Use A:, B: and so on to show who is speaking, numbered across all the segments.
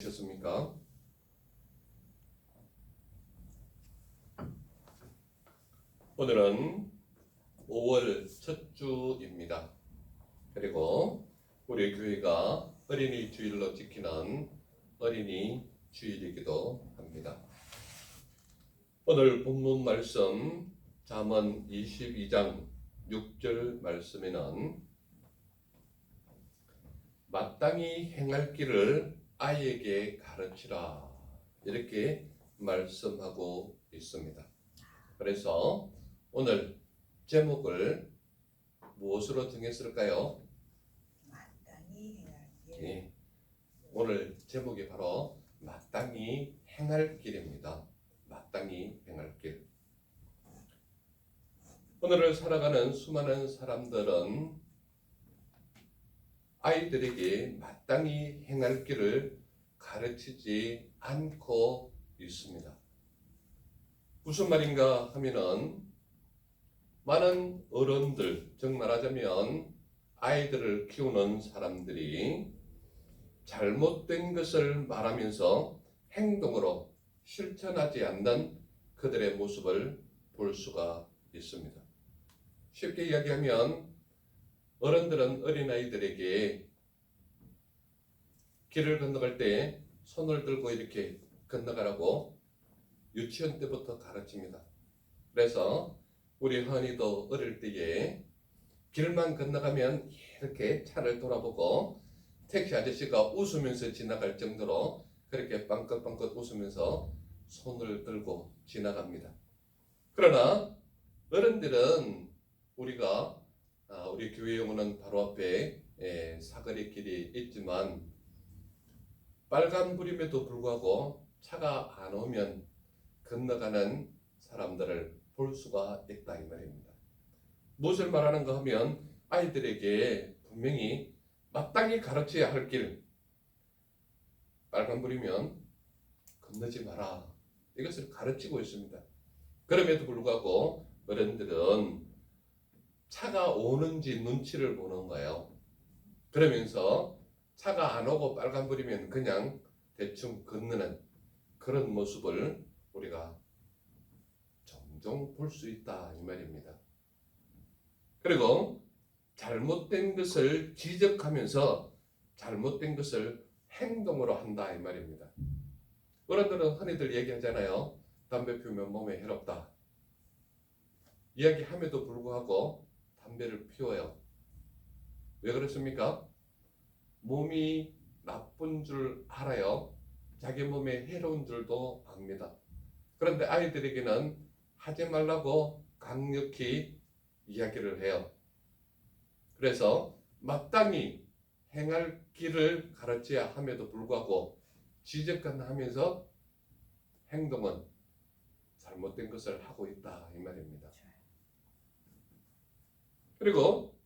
A: 셨습니까? 오늘은 5월 첫 주입니다. 그리고 우리 교회가 어린이 주일로 지키는 어린이 주일이기도 합니다. 오늘 본문 말씀 잠언 22장 6절 말씀에는 마땅히 행할 길을 아이에게 가르치라 이렇게 말씀하고 있습니다. 그래서 오늘 제목을 무엇으로 정했을까요?
B: 마땅히 행할 길.
A: 네, 오늘 제목이 바로 마땅히 행할 길입니다. 마땅히 행할 길. 오늘을 살아가는 수많은 사람들은 아이들에게 마땅히 행할 길을 가르치지 않고 있습니다. 무슨 말인가 하면은 많은 어른들, 즉 말하자면 아이들을 키우는 사람들이 잘못된 것을 말하면서 행동으로 실천하지 않는 그들의 모습을 볼 수가 있습니다. 쉽게 이야기하면 어른들은 어린아이들에게 길을 건너갈 때 손을 들고 이렇게 건너가라고 유치원 때부터 가르칩니다. 그래서 우리 하은이도 어릴 때에 길만 건너가면 이렇게 차를 돌아보고 택시 아저씨가 웃으면서 지나갈 정도로 그렇게 빵긋빵긋 웃으면서 손을 들고 지나갑니다. 그러나 어른들은 우리 교회에 오는 바로 앞에 사거리 길이 있지만 빨간불임에도 불구하고 차가 안 오면 건너가는 사람들을 볼 수가 있다 이 말입니다. 무엇을 말하는가 하면 아이들에게 분명히 마땅히 가르쳐야 할 길, 빨간불이면 건너지 마라, 이것을 가르치고 있습니다. 그럼에도 불구하고 어른들은 차가 오는지 눈치를 보는 거예요. 그러면서 차가 안 오고 빨간불이면 그냥 대충 건너는 그런 모습을 우리가 종종 볼 수 있다 이 말입니다. 그리고 잘못된 것을 지적하면서 잘못된 것을 행동으로 한다 이 말입니다. 어른들은 흔히들 얘기하잖아요. 담배 피우면 몸에 해롭다. 이야기함에도 불구하고 담배를 피워요. 왜 그렇습니까? 몸이 나쁜 줄 알아요. 자기 몸에 해로운 줄도 압니다. 그런데 아이들에게는 하지 말라고 강력히 이야기를 해요. 그래서 마땅히 행할 길을 가르쳐야 함에도 불구하고 지적만 하면서 행동은 잘못된 것을 하고 있다 이 말입니다. 그리고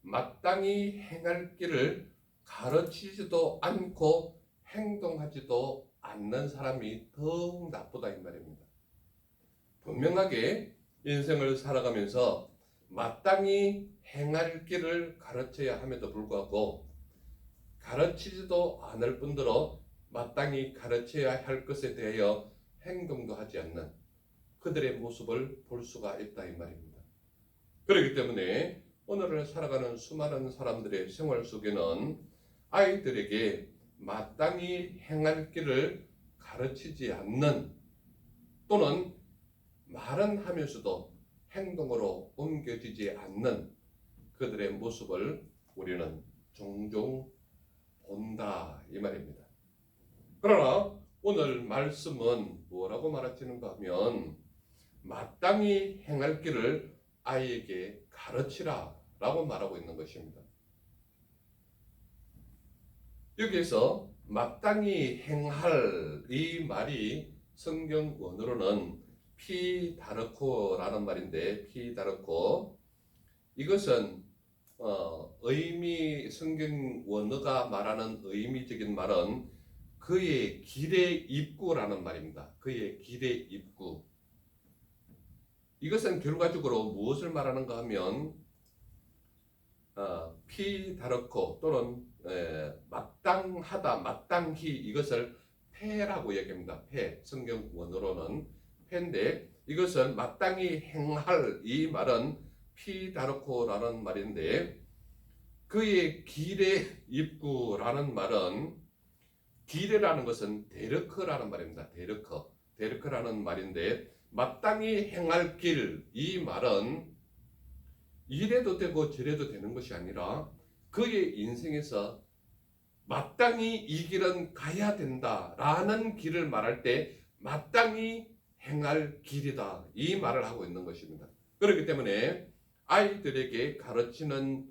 A: 마땅히 행할 길을 가르치지도 않고 행동하지도 않는 사람이 더욱 나쁘다 이 말입니다. 분명하게 인생을 살아가면서 마땅히 행할 길을 가르쳐야 함에도 불구하고 가르치지도 않을 뿐더러 마땅히 가르쳐야 할 것에 대하여 행동도 하지 않는 그들의 모습을 볼 수가 있다 이 말입니다. 그렇기 때문에 오늘을 살아가는 수많은 사람들의 생활 속에는 아이들에게 마땅히 행할 길을 가르치지 않는 또는 말은 하면서도 행동으로 옮겨지지 않는 그들의 모습을 우리는 종종 본다 이 말입니다. 그러나 오늘 말씀은 뭐라고 말하시는가 하면 마땅히 행할 길을 아이에게 가르치라 라고 말하고 있는 것입니다. 여기에서 마땅히 행할 이 말이 성경 원어로는 피다르코라는 말인데 피다르코 이것은 성경 원어가 말하는 의미적인 말은 그의 길의 입구라는 말입니다. 그의 길의 입구. 이것은 결과적으로 무엇을 말하는가 하면 피다르코 또는 마땅하다, 마땅히 이것을 패라고 얘기합니다. 패, 성경 원어로는 패인데 이것을 마땅히 행할 이 말은 피다르코라는 말인데 그의 길의 입구라는 말은 길이라는 것은 데르크라는 말입니다. 데르크라는 말인데 마땅히 행할 길 이 말은 이래도 되고 저래도 되는 것이 아니라 그의 인생에서 마땅히 이 길은 가야 된다라는 길을 말할 때 마땅히 행할 길이다 이 말을 하고 있는 것입니다. 그렇기 때문에 아이들에게 가르치는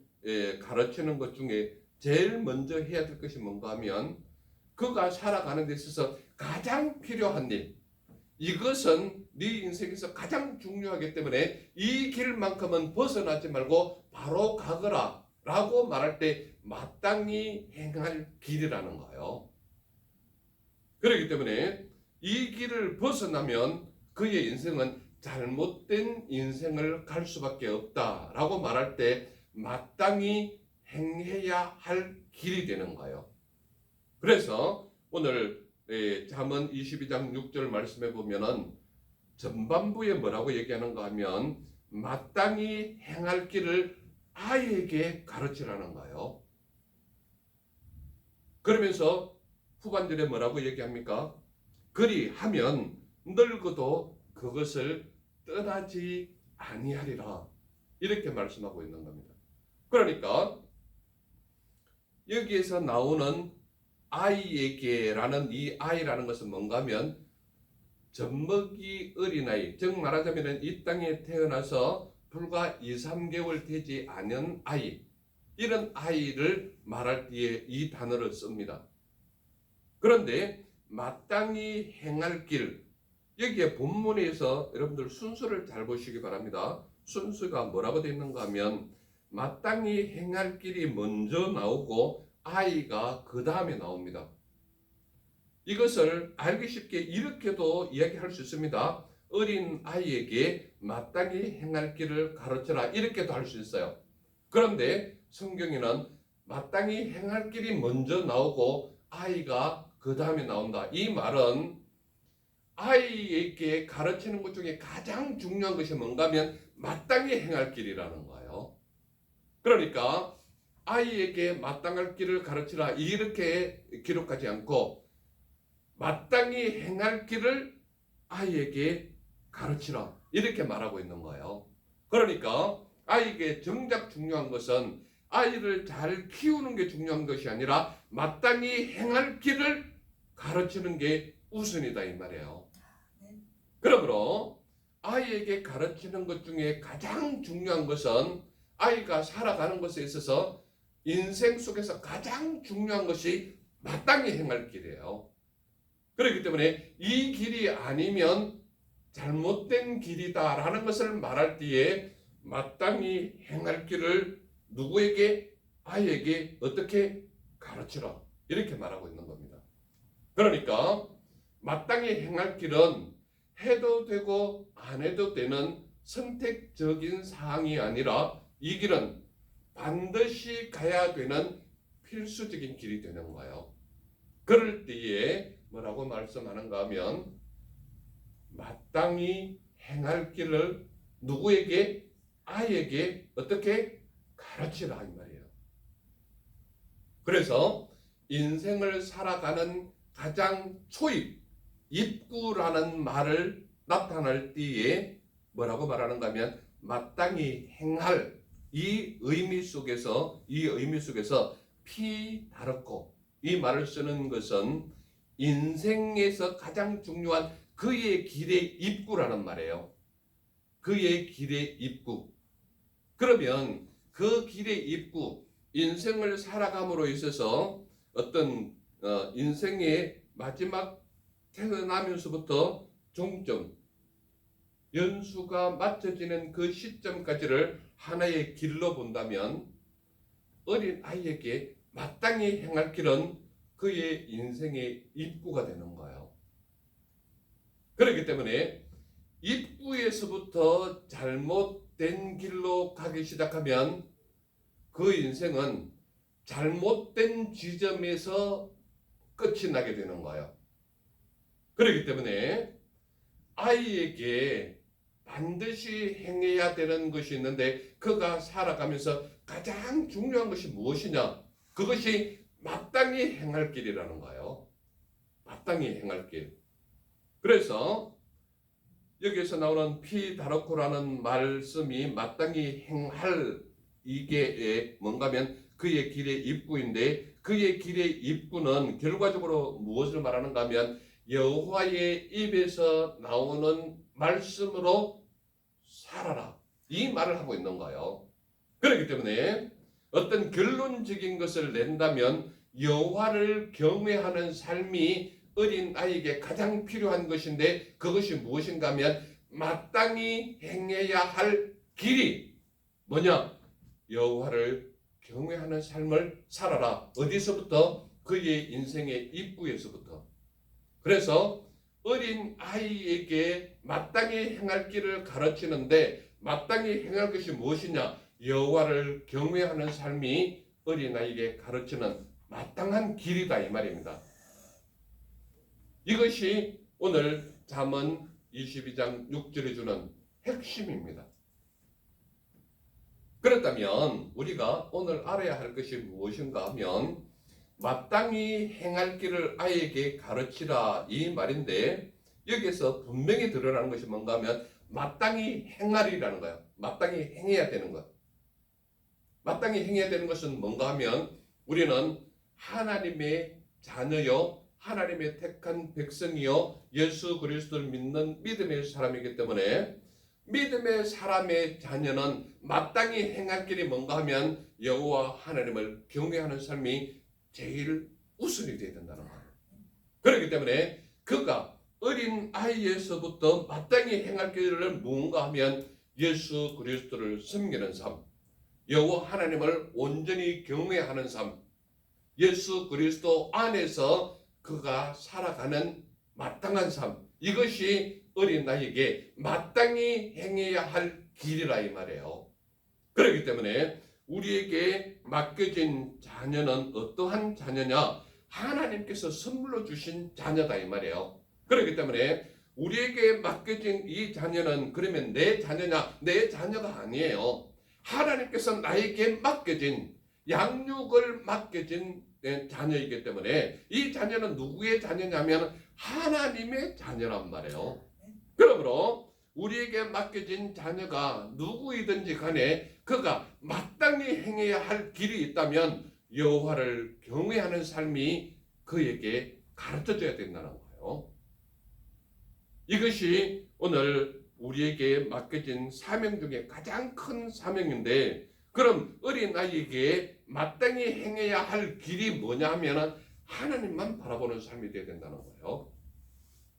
A: 것 중에 제일 먼저 해야 될 것이 뭔가 하면 그가 살아가는 데 있어서 가장 필요한 일, 이것은 네 인생에서 가장 중요하기 때문에 이 길만큼은 벗어나지 말고 바로 가거라 라고 말할 때 마땅히 행할 길이라는 거예요. 그렇기 때문에 이 길을 벗어나면 그의 인생은 잘못된 인생을 갈 수밖에 없다라고 말할 때 마땅히 행해야 할 길이 되는 거예요. 그래서 오늘 잠언 22장 6절 말씀해 보면은 전반부에 뭐라고 얘기하는가 하면 마땅히 행할 길을 아이에게 가르치라는 거예요. 그러면서 후반절에 뭐라고 얘기합니까? 그리하면 늙어도 그것을 떠나지 아니하리라 이렇게 말씀하고 있는 겁니다. 그러니까 여기에서 나오는 아이에게라는 이 아이라는 것은 뭔가 하면 젖먹이 어린아이, 즉 말하자면 이 땅에 태어나서 불과 2, 3개월 되지 않은 아이, 이런 아이를 말할 때에 이 단어를 씁니다. 그런데 마땅히 행할 길, 여기에 본문에서 여러분들 순서를 잘 보시기 바랍니다. 순서가 뭐라고 되어 있는가 하면 마땅히 행할 길이 먼저 나오고 아이가 그 다음에 나옵니다. 이것을 알기 쉽게 이렇게도 이야기할 수 있습니다. 어린 아이에게 마땅히 행할 길을 가르쳐라 이렇게도 할 수 있어요. 그런데 성경에는 마땅히 행할 길이 먼저 나오고 아이가 그 다음에 나온다. 이 말은 아이에게 가르치는 것 중에 가장 중요한 것이 뭔가 하면 마땅히 행할 길이라는 거예요. 그러니까 아이에게 마땅할 길을 가르치라 이렇게 기록하지 않고 마땅히 행할 길을 아이에게 가르치라 이렇게 말하고 있는 거예요. 그러니까 아이에게 정작 중요한 것은 아이를 잘 키우는 게 중요한 것이 아니라 마땅히 행할 길을 가르치는 게 우선이다 이 말이에요. 그러므로 아이에게 가르치는 것 중에 가장 중요한 것은 아이가 살아가는 것에 있어서 인생 속에서 가장 중요한 것이 마땅히 행할 길이에요. 그렇기 때문에 이 길이 아니면 잘못된 길이다라는 것을 말할 때에 마땅히 행할 길을 누구에게? 아이에게 어떻게 가르치라 이렇게 말하고 있는 겁니다. 그러니까 마땅히 행할 길은 해도 되고 안 해도 되는 선택적인 사항이 아니라 이 길은 반드시 가야 되는 필수적인 길이 되는 거예요. 그럴 때에 뭐라고 말씀하는가 하면 마땅히 행할 길을 누구에게? 아이에게 어떻게 가르치라 이 말이에요. 그래서 인생을 살아가는 가장 초입, 입구라는 말을 나타날 때에 뭐라고 말하는가 하면 마땅히 행할 이 의미 속에서 피다르코 이 말을 쓰는 것은 인생에서 가장 중요한 그의 길의 입구라는 말이에요. 그의 길의 입구. 그러면 그 길의 입구, 인생을 살아감으로 있어서 어떤 인생의 마지막 태어나면서부터 종점, 연수가 맞춰지는 그 시점까지를 하나의 길로 본다면 어린 아이에게 마땅히 행할 길은 그의 인생의 입구가 되는 거예요. 그렇기 때문에 입구에서부터 잘못된 길로 가기 시작하면 그 인생은 잘못된 지점에서 끝이 나게 되는 거예요. 그렇기 때문에 아이에게 반드시 행해야 되는 것이 있는데 그가 살아가면서 가장 중요한 것이 무엇이냐? 그것이 마땅히 행할 길이라는 거예요. 마땅히 행할 길. 그래서 여기에서 나오는 피다르코라는 말씀이 마땅히 행할 이게 뭔가 하면 그의 길의 입구인데 그의 길의 입구는 결과적으로 무엇을 말하는가 하면 여호와의 입에서 나오는 말씀으로 살아라. 이 말을 하고 있는 거예요. 그렇기 때문에 어떤 결론적인 것을 낸다면 여호와를 경외하는 삶이 어린 아이에게 가장 필요한 것인데 그것이 무엇인가 하면 마땅히 행해야 할 길이 뭐냐? 여호와를 경외하는 삶을 살아라. 어디서부터? 그의 인생의 입구에서부터. 그래서 어린 아이에게 마땅히 행할 길을 가르치는데 마땅히 행할 것이 무엇이냐? 여호와를 경외하는 삶이 어린 아이에게 가르치는 마땅한 길이다 이 말입니다. 이것이 오늘 잠언 22장 6절에 주는 핵심입니다. 그렇다면 우리가 오늘 알아야 할 것이 무엇인가 하면 마땅히 행할 길을 아이에게 가르치라 이 말인데 여기에서 분명히 드러나는 것이 뭔가 하면 마땅히 행하리라는 거예요. 마땅히 행해야 되는 것. 마땅히 행해야 되는 것은 뭔가 하면 우리는 하나님의 자녀요 하나님의 택한 백성이요 예수 그리스도를 믿는 믿음의 사람이기 때문에 믿음의 사람의 자녀는 마땅히 행할 길이 뭔가 하면 여호와 하나님을 경외하는 삶이 제일 우선이 되어야 된다는 거예요. 그렇기 때문에 그가 어린 아이에서부터 마땅히 행할 길을 무언가 하면 예수 그리스도를 섬기는 삶, 여호와 하나님을 온전히 경외하는 삶, 예수 그리스도 안에서 그가 살아가는 마땅한 삶, 이것이 어린 나이에게 마땅히 행해야 할 길이라 이 말이에요. 그렇기 때문에 우리에게 맡겨진 자녀는 어떠한 자녀냐? 하나님께서 선물로 주신 자녀다 이 말이에요. 그렇기 때문에 우리에게 맡겨진 이 자녀는 그러면 내 자녀냐? 내 자녀가 아니에요. 하나님께서 나에게 맡겨진 양육을 맡겨진 자녀이기 때문에 이 자녀는 누구의 자녀냐면 하나님의 자녀란 말이에요. 그러므로 우리에게 맡겨진 자녀가 누구이든지 간에 그가 마땅히 행해야 할 길이 있다면 여호와를 경외하는 삶이 그에게 가르쳐줘야 된다는 거예요. 이것이 오늘 우리에게 맡겨진 사명 중에 가장 큰 사명인데 그럼 어린 아이에게 마땅히 행해야 할 길이 뭐냐 하면 하나님만 바라보는 삶이 되어야 된다는 거예요.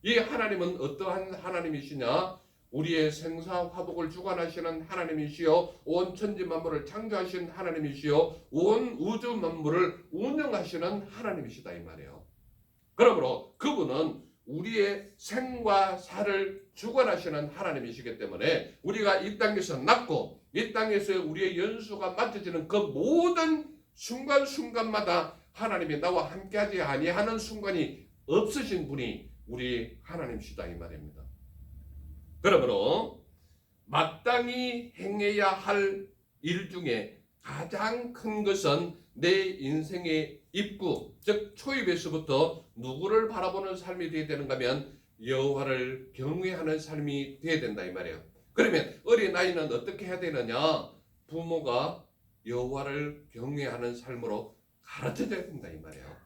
A: 이 하나님은 어떠한 하나님이시냐? 우리의 생사 화복을 주관하시는 하나님이시요 온 천지 만물을 창조하신 하나님이시요 온 우주 만물을 운영하시는 하나님이시다 이 말이에요. 그러므로 그분은 우리의 생과 사를 주관하시는 하나님이시기 때문에 우리가 이 땅에서 낳고 이 땅에서 우리의 연수가 맡겨지는 그 모든 순간순간마다 하나님이 나와 함께하지 아니하는 순간이 없으신 분이 우리 하나님이시다 이 말입니다. 그러므로 마땅히 행해야 할 일 중에 가장 큰 것은 내 인생의 입구, 즉 초입에서부터 누구를 바라보는 삶이 되어야 되는가 하면 여호와를 경외하는 삶이 되어야 된다 이 말이에요. 그러면 어린아이는 어떻게 해야 되느냐? 부모가 여호와를 경외하는 삶으로 가르쳐줘야 된다 이 말이에요.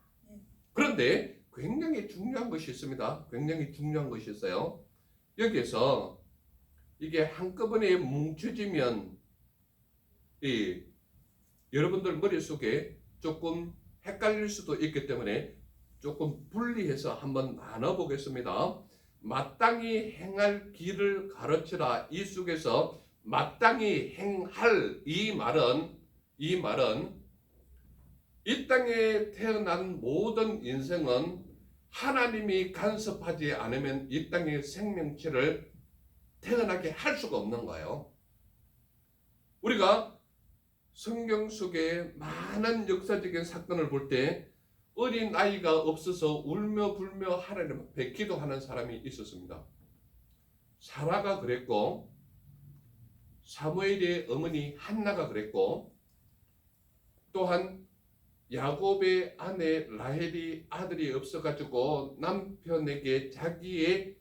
A: 그런데 굉장히 중요한 것이 있습니다. 굉장히 중요한 것이 있어요. 여기에서 이게 한꺼번에 뭉쳐지면 여러분들 머릿속에 조금 헷갈릴 수도 있기 때문에 조금 분리해서 한번 나눠보겠습니다. 마땅히 행할 길을 가르치라 이 속에서 마땅히 행할 이 말은 이 땅에 태어난 모든 인생은 하나님이 간섭하지 않으면 이 땅의 생명체를 태어나게 할 수가 없는 거예요. 우리가 성경 속에 많은 역사적인 사건을 볼 때 어린 아이가 없어서 울며 불며 하나님 앞에 기도하는 사람이 있었습니다. 사라가 그랬고 사무엘의 어머니 한나가 그랬고 또한 야곱의 아내 라헬이 아들이 없어가지고 남편에게 자기의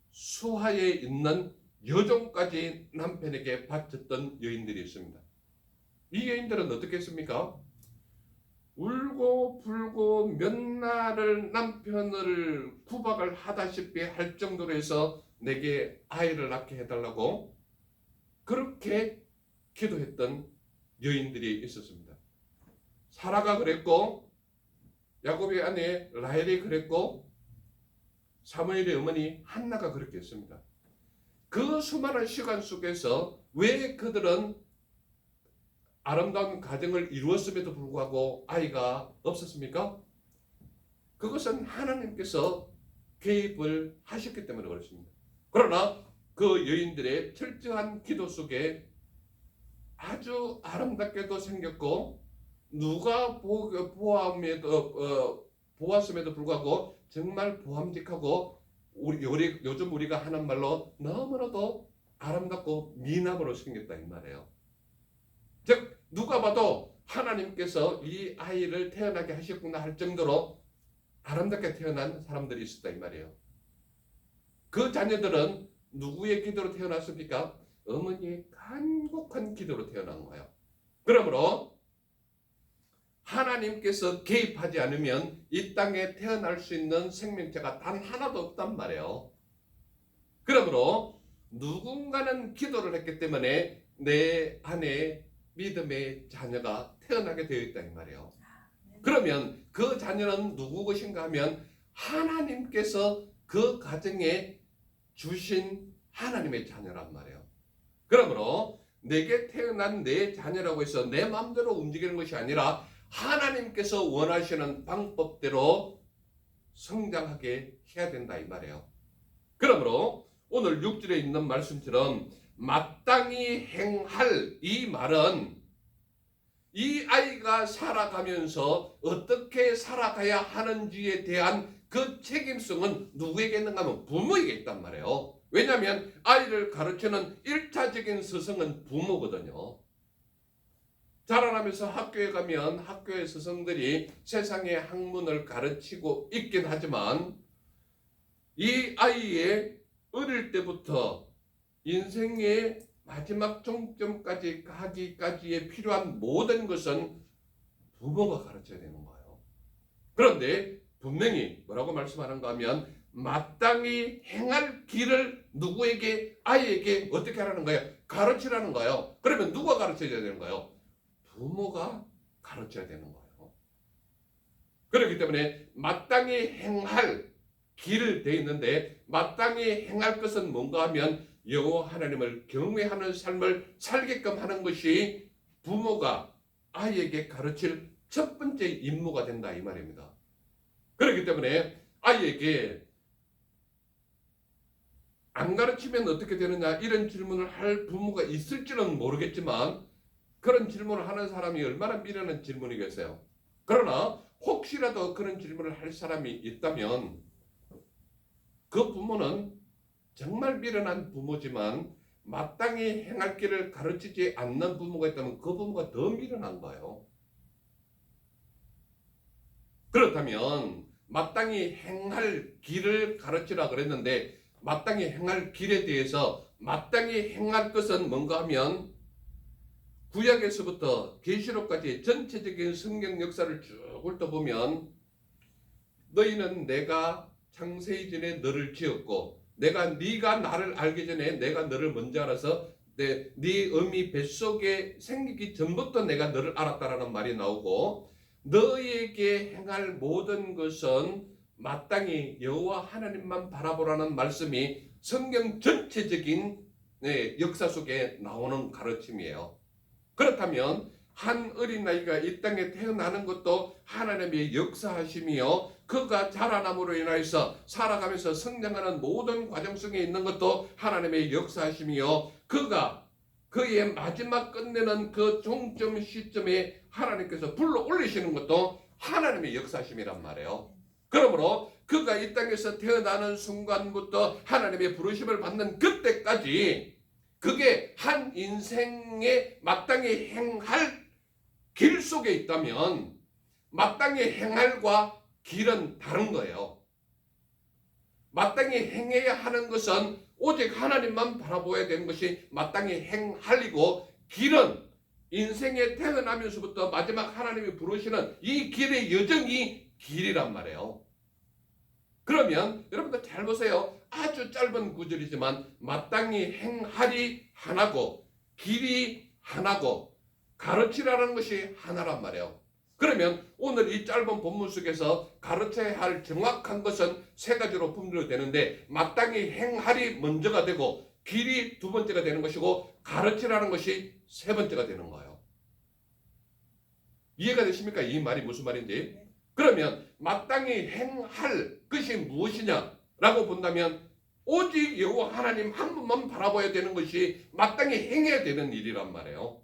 A: 수하에 있는 여종까지 남편에게 바쳤던 여인들이 있습니다. 이 여인들은 어떻게 했습니까? 울고 불고 몇 날을 남편을 구박을 하다시피 할 정도로 해서 내게 아이를 낳게 해달라고 그렇게 기도했던 여인들이 있었습니다. 사라가 그랬고 야곱의 아내 라헬이 그랬고 사무엘의 어머니 한나가 그렇게 했습니다. 그 수많은 시간 속에서 왜 그들은 아름다운 가정을 이루었음에도 불구하고 아이가 없었습니까? 그것은 하나님께서 개입을 하셨기 때문에 그렇습니다. 그러나 그 여인들의 철저한 기도 속에 아주 아름답게도 생겼고 누가 보았음에도 불구하고 정말 보암직하고 요즘 우리가 하는 말로 너무나도 아름답고 미남으로 생겼다 이 말이에요. 즉 누가 봐도 하나님께서 이 아이를 태어나게 하셨구나 할 정도로 아름답게 태어난 사람들이 있었다 이 말이에요. 그 자녀들은 누구의 기도로 태어났습니까? 어머니의 간곡한 기도로 태어난 거예요. 그러므로 하나님께서 개입하지 않으면 이 땅에 태어날 수 있는 생명체가 단 하나도 없단 말이에요. 그러므로 누군가는 기도를 했기 때문에 내 안에 믿음의 자녀가 태어나게 되어 있다 이 말이에요. 그러면 그 자녀는 누구 것인가 하면 하나님께서 그 가정에 주신 하나님의 자녀란 말이에요. 그러므로 내게 태어난 내 자녀라고 해서 내 마음대로 움직이는 것이 아니라 하나님께서 원하시는 방법대로 성장하게 해야 된다 이 말이에요. 그러므로 오늘 6절에 있는 말씀처럼 마땅히 행할 이 말은 이 아이가 살아가면서 어떻게 살아가야 하는지에 대한 그 책임성은 누구에게 있는가 하면 부모에게 있단 말이에요. 왜냐하면 아이를 가르치는 1차적인 스승은 부모거든요. 자라나면서 학교에 가면 학교의 스승들이 세상의 학문을 가르치고 있긴 하지만 이 아이의 어릴 때부터 인생의 마지막 종점까지 가기까지에 필요한 모든 것은 부모가 가르쳐야 되는 거예요. 그런데 분명히 뭐라고 말씀하는가 하면 마땅히 행할 길을 누구에게 아이에게 어떻게 하라는 거예요? 가르치라는 거예요. 그러면 누가 가르쳐야 되는 거예요? 부모가 가르쳐야 되는 거예요. 그렇기 때문에 마땅히 행할 길을 돼 있는데 마땅히 행할 것은 뭔가 하면 여호와 하나님을 경외하는 삶을 살게끔 하는 것이 부모가 아이에게 가르칠 첫 번째 임무가 된다 이 말입니다. 그렇기 때문에 아이에게 안 가르치면 어떻게 되느냐 이런 질문을 할 부모가 있을지는 모르겠지만 그런 질문을 하는 사람이 얼마나 미련한 질문이겠어요. 그러나 혹시라도 그런 질문을 할 사람이 있다면 그 부모는 정말 미련한 부모지만 마땅히 행할 길을 가르치지 않는 부모가 있다면 그 부모가 더 미련한 거예요. 그렇다면 마땅히 행할 길을 가르치라 그랬는데 마땅히 행할 길에 대해서 마땅히 행할 것은 뭔가 하면 구약에서부터 계시록까지 전체적인 성경 역사를 쭉 훑어보면 너희는 내가 창세 이전에 너를 지었고 네가 나를 알기 전에 내가 너를 먼저 알아서 네 어미 뱃속에 생기기 전부터 내가 너를 알았다라는 말이 나오고 너희에게 행할 모든 것은 마땅히 여호와 하나님만 바라보라는 말씀이 성경 전체적인 역사 속에 나오는 가르침이에요. 그렇다면 한 어린아이가 이 땅에 태어나는 것도 하나님의 역사하심이요 그가 자라남으로 인하여서 살아가면서 성장하는 모든 과정 속에 있는 것도 하나님의 역사하심이요 그 그의 마지막 끝내는 그 종점 시점에 하나님께서 불러 올리시는 것도 하나님의 역사심이란 말이에요. 그러므로 그가 이 땅에서 태어나는 순간부터 하나님의 부르심을 받는 그때까지 그게 한 인생에 마땅히 행할 길 속에 있다면 마땅히 행할과 길은 다른 거예요. 마땅히 행해야 하는 것은 오직 하나님만 바라보아야 되는 것이 마땅히 행할 일이고, 길은 인생에 태어나면서부터 마지막 하나님이 부르시는 이 길의 여정이 길이란 말이에요. 그러면 여러분들 잘 보세요. 아주 짧은 구절이지만 마땅히 행할이 하나고 길이 하나고 가르치라는 것이 하나란 말이에요. 그러면 오늘 이 짧은 본문 속에서 가르쳐야 할 정확한 것은 세 가지로 분류되는데, 마땅히 행할이 먼저가 되고 길이 두 번째가 되는 것이고 가르치라는 것이 세 번째가 되는 거예요. 이해가 되십니까? 이 말이 무슨 말인지. 그러면 마땅히 행할 것이 무엇이냐라고 본다면 오직 여호와 하나님 한 분만 바라봐야 되는 것이 마땅히 행해야 되는 일이란 말이에요.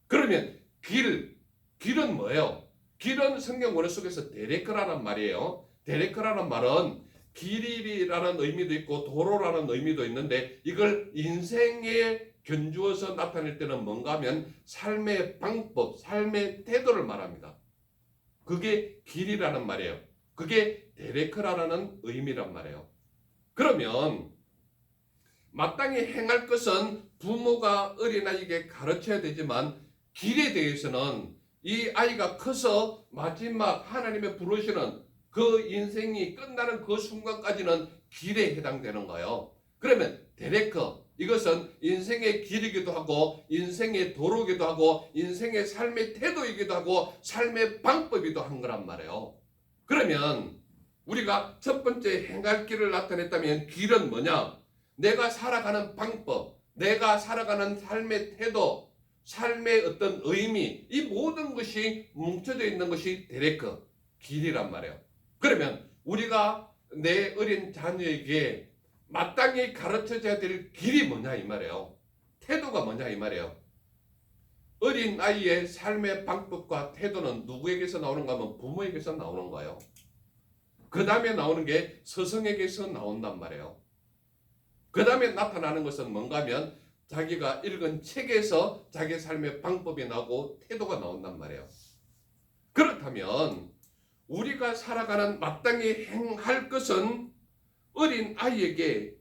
A: 그러면 길은 뭐예요? 길은 성경 원어 속에서 데레크라는 말이에요. 데레크라는 말은 길이라는 의미도 있고 도로라는 의미도 있는데, 이걸 인생에 견주어서 나타낼 때는 뭔가 하면 삶의 방법, 삶의 태도를 말합니다. 그게 길이라는 말이에요. 그게 데레크라는 의미란 말이에요. 그러면 마땅히 행할 것은 부모가 어린아이에게 가르쳐야 되지만, 길에 대해서는 이 아이가 커서 마지막 하나님의 부르시는 그 인생이 끝나는 그 순간까지는 길에 해당되는 거예요. 그러면 데레크, 이것은 인생의 길이기도 하고 인생의 도로이기도 하고 인생의 삶의 태도이기도 하고 삶의 방법이기도 한 거란 말이에요. 그러면 우리가 첫 번째 행할 길을 나타냈다면 길은 뭐냐? 내가 살아가는 방법, 내가 살아가는 삶의 태도, 삶의 어떤 의미, 이 모든 것이 뭉쳐져 있는 것이 데레크, 길이란 말이에요. 그러면 우리가 내 어린 자녀에게 마땅히 가르쳐줘야 될 길이 뭐냐 이 말이에요. 태도가 뭐냐 이 말이에요. 어린 아이의 삶의 방법과 태도는 누구에게서 나오는가 하면 부모에게서 나오는 거예요. 그 다음에 나오는 게 스승에게서 나온단 말이에요. 그 다음에 나타나는 것은 뭔가 하면 자기가 읽은 책에서 자기 삶의 방법이 나오고 태도가 나온단 말이에요. 그렇다면 우리가 살아가는 마땅히 행할 것은 어린 아이에게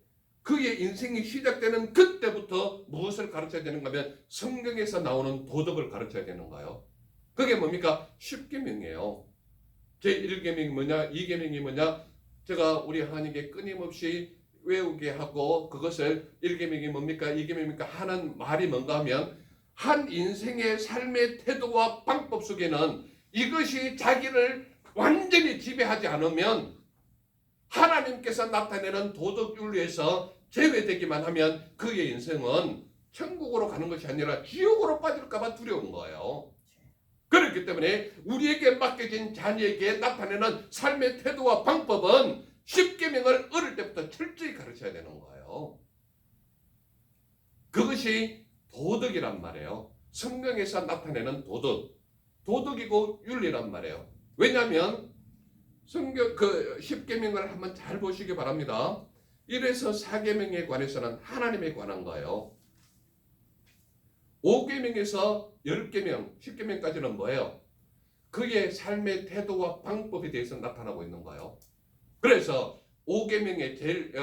A: 그의 인생이 시작되는 그때부터 무엇을 가르쳐야 되는가 하면 성경에서 나오는 도덕을 가르쳐야 되는 거예요. 그게 뭡니까? 10계명이에요. 제1계명이 뭐냐, 2계명이 뭐냐, 제가 우리 하나님께 끊임없이 외우게 하고 그것을 1계명이 뭡니까 2계명이 뭡니까 하는 말이 뭔가 하면, 한 인생의 삶의 태도와 방법 속에는 이것이 자기를 완전히 지배하지 않으면 하나님께서 나타내는 도덕윤리에서 제외되기만 하면 그의 인생은 천국으로 가는 것이 아니라 지옥으로 빠질까봐 두려운 거예요. 그렇기 때문에 우리에게 맡겨진 자녀에게 나타내는 삶의 태도와 방법은 10계명을 어릴 때부터 철저히 가르쳐야 되는 거예요. 그것이 도덕이란 말이에요. 성경에서 나타내는 도덕이고 윤리란 말이에요. 왜냐하면 성경 그 10계명을 한번 잘 보시기 바랍니다. 1에서 4계명에 관해서는 하나님에 관한 거예요. 5계명에서 10계명, 10계명까지는 뭐예요? 그의 삶의 태도와 방법에 대해서 나타나고 있는 거예요. 그래서 5계명의 제일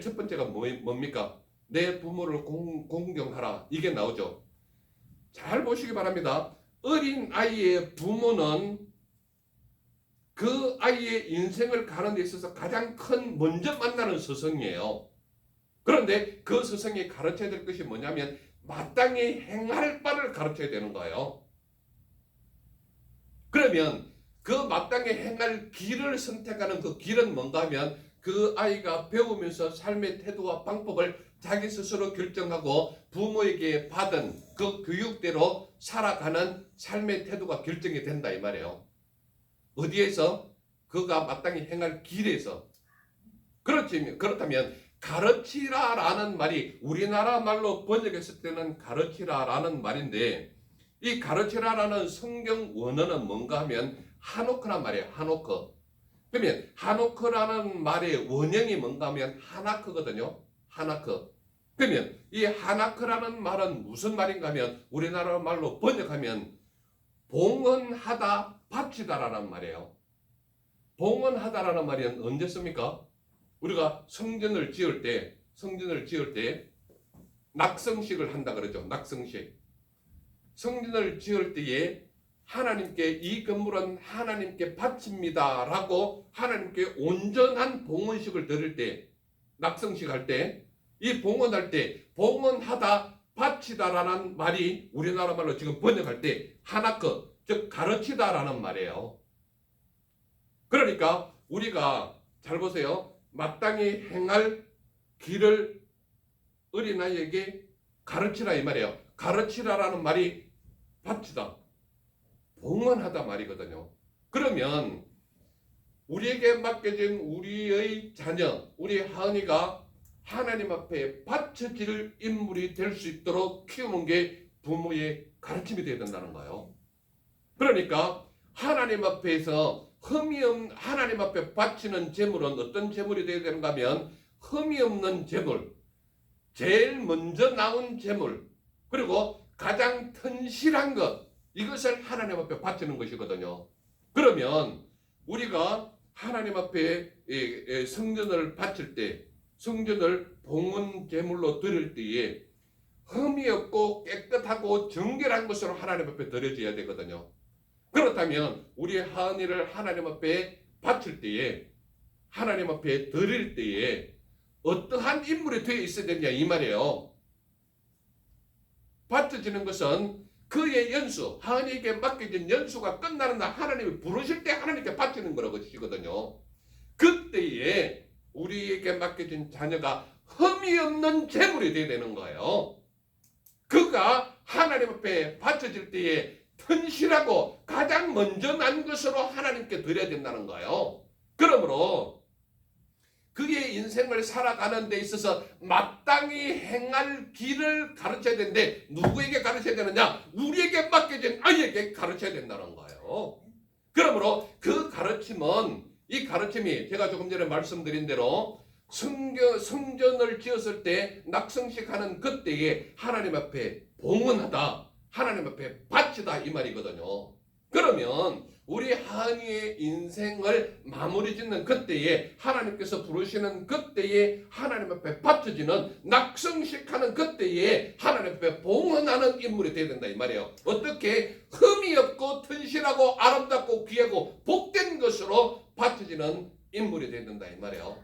A: 첫 번째가 뭡니까? 내 부모를 공경하라. 이게 나오죠. 잘 보시기 바랍니다. 어린 아이의 부모는 그 아이의 인생을 가는 데 있어서 가장 큰 먼저 만나는 스승이에요. 그런데 그 스승이 가르쳐야 될 것이 뭐냐면 마땅히 행할 바를 가르쳐야 되는 거예요. 그러면 그 마땅히 행할 길을 선택하는 그 길은 뭔가 하면 그 아이가 배우면서 삶의 태도와 방법을 자기 스스로 결정하고 부모에게 받은 그 교육대로 살아가는 삶의 태도가 결정이 된다 이 말이에요. 어디에서? 그가 마땅히 행할 길에서. 그렇다면 가르치라라는 말이 우리나라 말로 번역했을 때는 가르치라라는 말인데, 이 가르치라라는 성경 원어는 뭔가 하면 하노크란 말이에요. 하노크. 그러면 하노크라는 말의 원형이 뭔가 하면 하나크거든요. 하나크. 그러면 이 하나크라는 말은 무슨 말인가 하면 우리나라 말로 번역하면 봉헌하다, 바치다라는 말이에요. 봉헌하다라는 말이 언제 씁니까? 우리가 성전을 지을 때 낙성식을 한다 그러죠. 낙성식. 성전을 지을 때에 하나님께 이 건물은 하나님께 바칩니다라고 하나님께 온전한 봉헌식을 드릴 때, 낙성식 할 때, 이 봉헌할 때 봉헌하다 바치다라는 말이 우리나라 말로 지금 번역할 때 하나크, 즉 가르치다라는 말이에요. 그러니까 우리가 잘 보세요. 마땅히 행할 길을 어린아이에게 가르치라 이 말이에요. 가르치라라는 말이 바치다, 봉헌하다 말이거든요. 그러면 우리에게 맡겨진 우리의 자녀, 우리 하은이가 하나님 앞에 바쳐질 인물이 될 수 있도록 키우는 게 부모의 가르침이 되어야 된다는 거예요. 그러니까 하나님 앞에서 하나님 앞에 바치는 재물은 어떤 재물이 되어야 되는가 하면 흠이 없는 재물, 제일 먼저 나온 재물, 그리고 가장 튼실한 것, 이것을 하나님 앞에 바치는 것이거든요. 그러면 우리가 하나님 앞에 성전을 바칠 때, 성전을 봉헌 제물로 드릴 때에 흠이 없고 깨끗하고 정결한 것으로 하나님 앞에 드려져야 되거든요. 그렇다면 우리 하은이를 하나님 앞에 바칠 때에, 하나님 앞에 드릴 때에 어떠한 인물이 되어 있어야 되냐 이 말이에요. 바쳐지는 것은 그의 연수, 하나님께 맡겨진 연수가 끝나는 날 하나님이 부르실 때 하나님께 바치는 거라고 하시거든요. 그때에 우리에게 맡겨진 자녀가 흠이 없는 재물이 되어야 되는 거예요. 그가 하나님 앞에 바쳐질 때에 튼실하고 가장 먼저 난 것으로 하나님께 드려야 된다는 거예요. 그러므로 그의 인생을 살아가는 데 있어서 마땅히 행할 길을 가르쳐야 되는데 누구에게 가르쳐야 되느냐? 우리에게 맡겨진 아이에게 가르쳐야 된다는 거예요. 그러므로 그 가르침은, 이 가르침이 제가 조금 전에 말씀드린 대로 성전을 지었을 때 낙성식 하는 그때에 하나님 앞에 봉헌하다, 하나님 앞에 바치다 이 말이거든요. 그러면 우리 하은이의 인생을 마무리 짓는 그때에, 하나님께서 부르시는 그때에 하나님 앞에 바쳐지는 낙성식 하는 그때에 하나님 앞에 봉헌하는 인물이 되어야 된다 이 말이에요. 어떻게? 흠이 없고 튼실하고 아름답고 귀하고 복된 것으로 바쳐지는 인물이 되어야 된다 이 말이에요.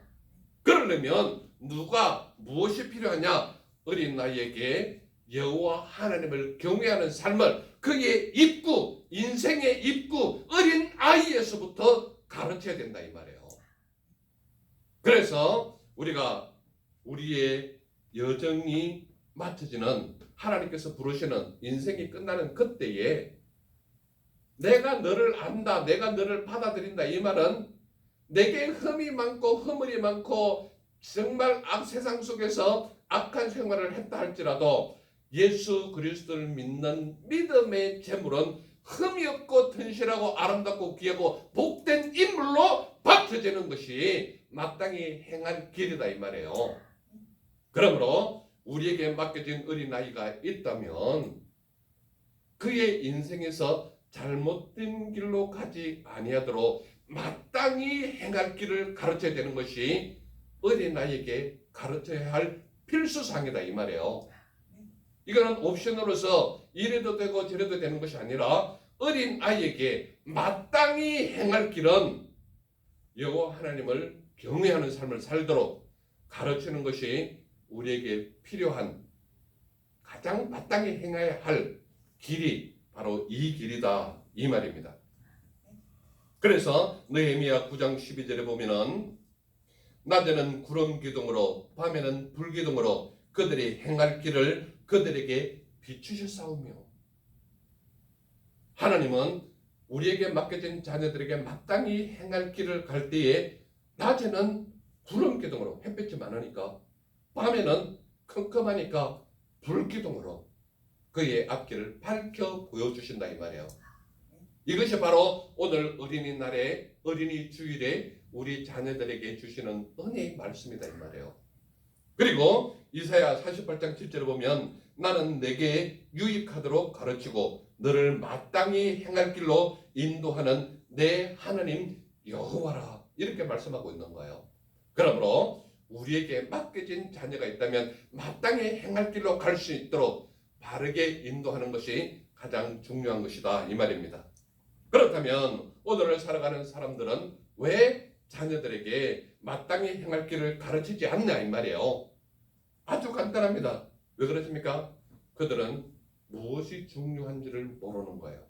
A: 그러려면 누가 무엇이 필요하냐? 어린 나이에게 여호와 하나님을 경외하는 삶을 그의 입구, 인생의 입구, 어린 아이에서부터 가르쳐야 된다 이 말이에요. 그래서 우리가 우리의 여정이 맞춰지는, 하나님께서 부르시는 인생이 끝나는 그때에 내가 너를 안다, 내가 너를 받아들인다 이 말은 내게 흠이 많고 허물이 많고 정말 세상 속에서 악한 생활을 했다 할지라도 예수 그리스도를 믿는 믿음의 재물은 흠이 없고 튼실하고 아름답고 귀하고 복된 인물로 바쳐지는 것이 마땅히 행할 길이다 이 말이에요. 그러므로 우리에게 맡겨진 어린아이가 있다면 그의 인생에서 잘못된 길로 가지 아니하도록 마땅히 행할 길을 가르쳐야 되는 것이 어린아이에게 가르쳐야 할 필수사항이다 이 말이에요. 이거는 옵션으로서 이래도 되고 저래도 되는 것이 아니라 어린아이에게 마땅히 행할 길은 여호와 하나님을 경외하는 삶을 살도록 가르치는 것이 우리에게 필요한, 가장 마땅히 행해야 할 길이 바로 이 길이다 이 말입니다. 그래서 느헤미야 9장 12절에 보면은 낮에는 구름 기둥으로 밤에는 불 기둥으로 그들이 행할 길을 그들에게 비추셨사오며, 하나님은 우리에게 맡겨진 자녀들에게 마땅히 행할 길을 갈 때에 낮에는 구름 기둥으로, 햇볕이 많으니까 밤에는 컴컴하니까 불기둥으로 그의 앞길을 밝혀 보여주신다 이 말이에요. 이것이 바로 오늘 어린이날에 어린이 주일에 우리 자녀들에게 주시는 은혜의 말씀이다 이 말이에요. 그리고 이사야 48장 7절을 보면 나는 내게 유익하도록 가르치고 너를 마땅히 행할 길로 인도하는 내 하나님 여호와라 이렇게 말씀하고 있는 거예요. 그러므로 우리에게 맡겨진 자녀가 있다면 마땅히 행할 길로 갈 수 있도록 바르게 인도하는 것이 가장 중요한 것이다 이 말입니다. 그렇다면 오늘을 살아가는 사람들은 왜 자녀들에게 마땅히 행할 길을 가르치지 않냐 이 말이에요. 아주 간단합니다. 왜 그렇습니까? 그들은 무엇이 중요한지를 모르는 거예요.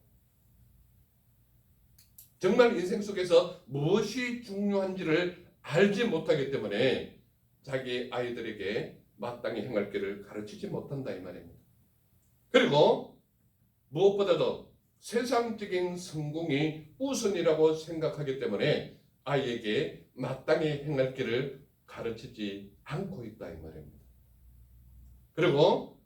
A: 정말 인생 속에서 무엇이 중요한지를 알지 못하기 때문에 자기 아이들에게 마땅히 행할 길을 가르치지 못한다 이 말입니다. 그리고 무엇보다도 세상적인 성공이 우선이라고 생각하기 때문에 아이에게 마땅히 행할 길을 가르치지 않고 있다 이 말입니다. 그리고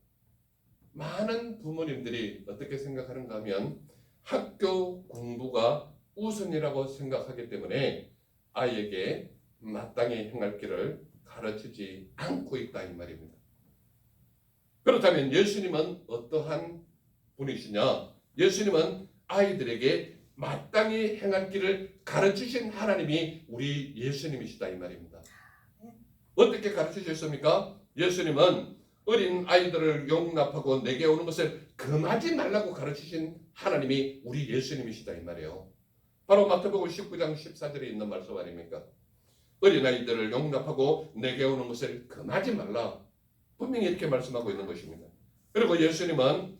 A: 많은 부모님들이 어떻게 생각하는가 하면 학교 공부가 우선이라고 생각하기 때문에 아이에게 마땅히 행할 길을 가르치지 않고 있다 이 말입니다. 그렇다면 예수님은 어떠한 분이시냐? 예수님은 아이들에게 마땅히 행할 길을 가르치신 하나님이 우리 예수님이시다 이 말입니다. 어떻게 가르치셨습니까? 예수님은 어린 아이들을 용납하고 내게 오는 것을 금하지 말라고 가르치신 하나님이 우리 예수님이시다 이 말이에요. 바로 마태복음 19장 14절에 있는 말씀 아닙니까? 어린 아이들을 용납하고 내게 오는 것을 금하지 말라. 분명히 이렇게 말씀하고 있는 것입니다. 그리고 예수님은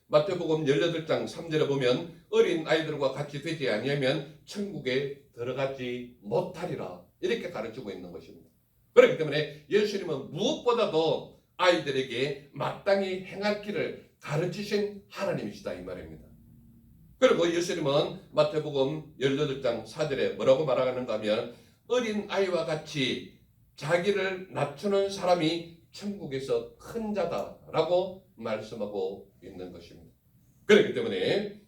A: 마태복음 18장 3절에 보면 어린 아이들과 같이 되지 아니하면 천국에 들어가지 못하리라 이렇게 가르치고 있는 것입니다. 그렇기 때문에 예수님은 무엇보다도 아이들에게 마땅히 행할 길을 가르치신 하나님이시다 이 말입니다. 그리고 예수님은 마태복음 18장 4절에 뭐라고 말하는가 하면 어린 아이와 같이 자기를 낮추는 사람이 천국에서 큰 자다라고 말씀하고 있는 것입니다. 그렇기 때문에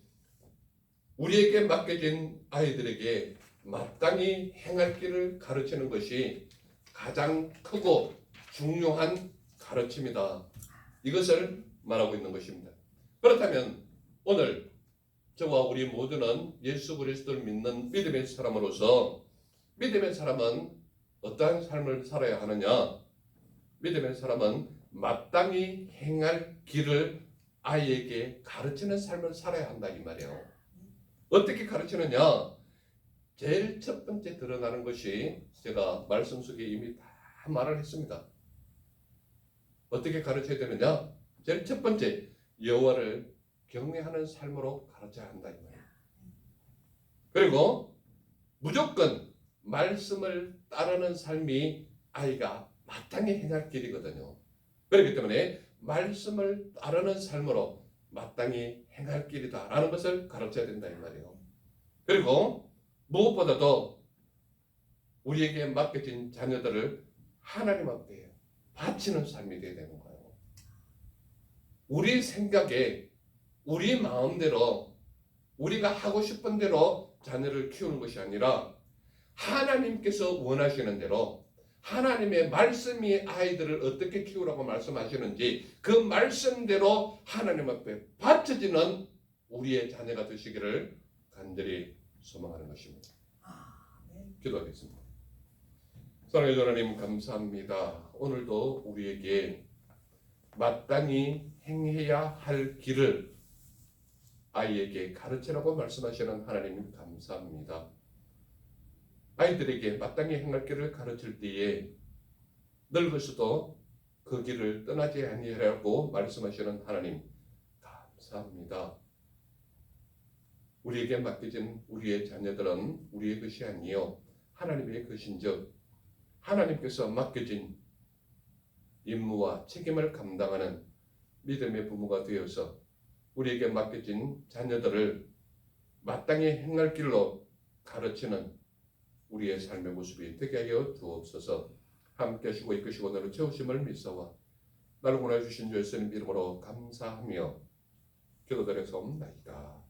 A: 우리에게 맡겨진 아이들에게 마땅히 행할 길을 가르치는 것이 가장 크고 중요한 가르침이다. 이것을 말하고 있는 것입니다. 그렇다면 오늘 저와 우리 모두는 예수 그리스도를 믿는 믿음의 사람으로서 믿음의 사람은 어떠한 삶을 살아야 하느냐? 믿음의 사람은 마땅히 행할 길을 아이에게 가르치는 삶을 살아야 한다 이 말이에요. 어떻게 가르치느냐? 제일 첫 번째 드러나는 것이 제가 말씀 속에 이미 다 말을 했습니다. 어떻게 가르쳐야 되느냐? 제일 첫 번째 여호와를 경외하는 삶으로 가르쳐야 한다 이 말이에요. 그리고 무조건 말씀을 따르는 삶이 아이가 마땅히 행할 길이거든요. 그렇기 때문에 말씀을 따르는 삶으로 마땅히 행할 길이다라는 것을 가르쳐야 된다 이 말이에요. 그리고 무엇보다도 우리에게 맡겨진 자녀들을 하나님 앞에 바치는 삶이 되어야 되는 거예요. 우리 생각에 우리 마음대로 우리가 하고 싶은 대로 자녀를 키우는 것이 아니라 하나님께서 원하시는 대로 하나님의 말씀이 아이들을 어떻게 키우라고 말씀하시는지 그 말씀대로 하나님 앞에 바쳐지는 우리의 자녀가 되시기를 간절히 소망하는 것입니다. 기도하겠습니다. 사랑의 하나님 감사합니다. 오늘도 우리에게 마땅히 행해야 할 길을 아이에게 가르치라고 말씀하시는 하나님 감사합니다. 아이들에게 마땅히 행할 길을 가르칠 때에 늙어서도 그 길을 떠나지 아니하라고 말씀하시는 하나님 감사합니다. 우리에게 맡겨진 우리의 자녀들은 우리의 것이 아니요 하나님의 것인즉 하나님께서 맡겨진 임무와 책임을 감당하는 믿음의 부모가 되어서 우리에게 맡겨진 자녀들을 마땅히 행할 길로 가르치는 우리의 삶의 모습이 되게 하여 주옵소서. 함께 하시고 이끄시고 너를 채우심을 믿사와 나를 구원해 주신 주 예수님 이름으로 감사하며 기도드려서옵나이다.